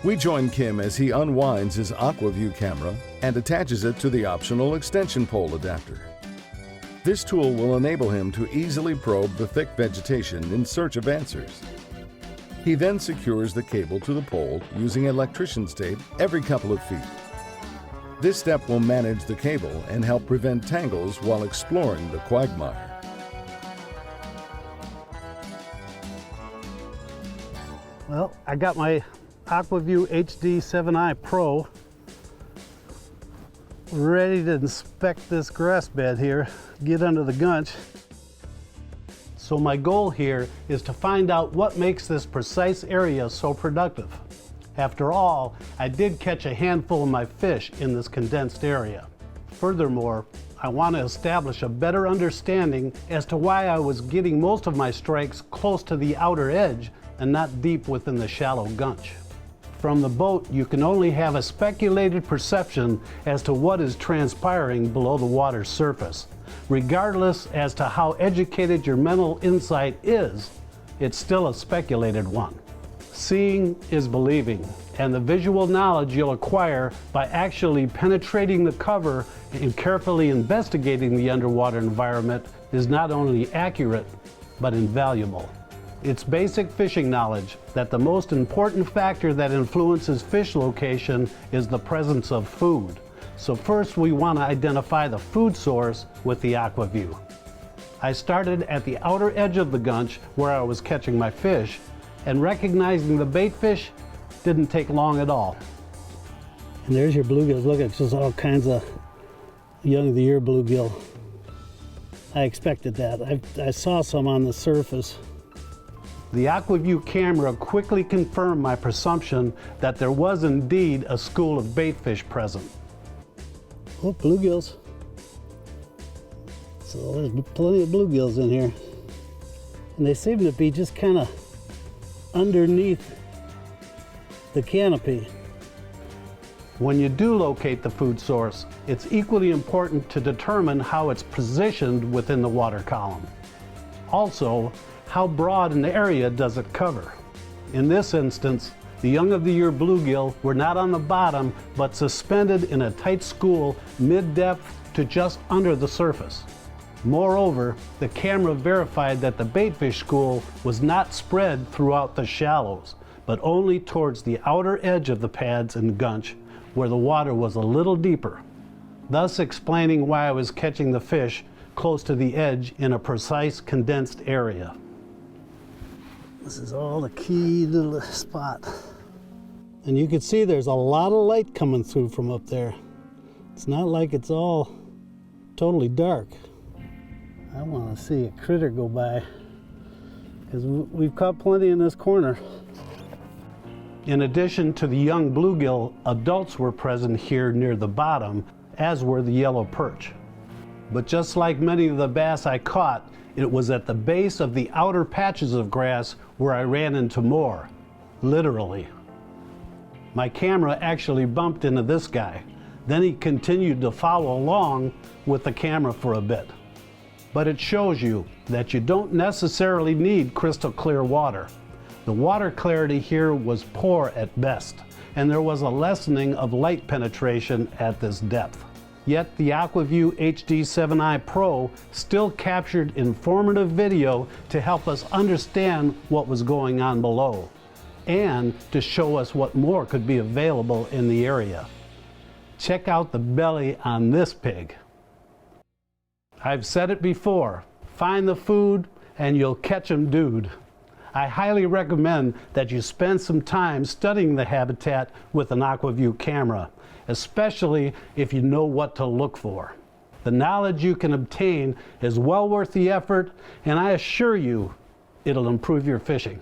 We join Kim as he unwinds his Aqua-Vu camera and attaches it to the optional extension pole adapter. This tool will enable him to easily probe the thick vegetation in search of answers. He then secures the cable to the pole using electrician's tape every couple of feet. This step will manage the cable and help prevent tangles while exploring the quagmire. Well, I got my Aqua-Vu HD 7i Pro ready to inspect this grass bed here, get under the gunch. So my goal here is to find out what makes this precise area so productive. After all, I did catch a handful of my fish in this condensed area. Furthermore, I want to establish a better understanding as to why I was getting most of my strikes close to the outer edge and not deep within the shallow gunch. From the boat, you can only have a speculated perception as to what is transpiring below the water's surface. Regardless as to how educated your mental insight is, it's still a speculated one. Seeing is believing, and the visual knowledge you'll acquire by actually penetrating the cover and carefully investigating the underwater environment is not only accurate, but invaluable. It's basic fishing knowledge that the most important factor that influences fish location is the presence of food. So first we want to identify the food source with the Aqua-Vu. I started at the outer edge of the gunch where I was catching my fish, and recognizing the bait fish didn't take long at all. And there's your bluegills. Look, it's just all kinds of young of the year bluegill. I expected that. I saw some on the surface. The Aqua-Vu camera quickly confirmed my presumption that there was indeed a school of baitfish present. Oh, bluegills. So there's plenty of bluegills in here. And they seem to be just kind of underneath the canopy. When you do locate the food source, it's equally important to determine how it's positioned within the water column. Also, how broad an area does it cover? In this instance, the young of the year bluegill were not on the bottom, but suspended in a tight school mid-depth to just under the surface. Moreover, the camera verified that the baitfish school was not spread throughout the shallows, but only towards the outer edge of the pads and gunch, where the water was a little deeper, thus explaining why I was catching the fish close to the edge in a precise condensed area. This is all the key to the spot. And you can see there's a lot of light coming through from up there. It's not like it's all totally dark. I want to see a critter go by, because we've caught plenty in this corner. In addition to the young bluegill, adults were present here near the bottom, as were the yellow perch. But just like many of the bass I caught, it was at the base of the outer patches of grass where I ran into more, literally. My camera actually bumped into this guy. Then he continued to follow along with the camera for a bit. But it shows you that you don't necessarily need crystal clear water. The water clarity here was poor at best, and there was a lessening of light penetration at this depth. Yet the Aqua-Vu HD 7i Pro still captured informative video to help us understand what was going on below, and to show us what more could be available in the area. Check out the belly on this pig. I've said it before, find the food and you'll catch 'em, dude. I highly recommend that you spend some time studying the habitat with an Aqua-Vu camera, especially if you know what to look for. The knowledge you can obtain is well worth the effort, and I assure you, it'll improve your fishing.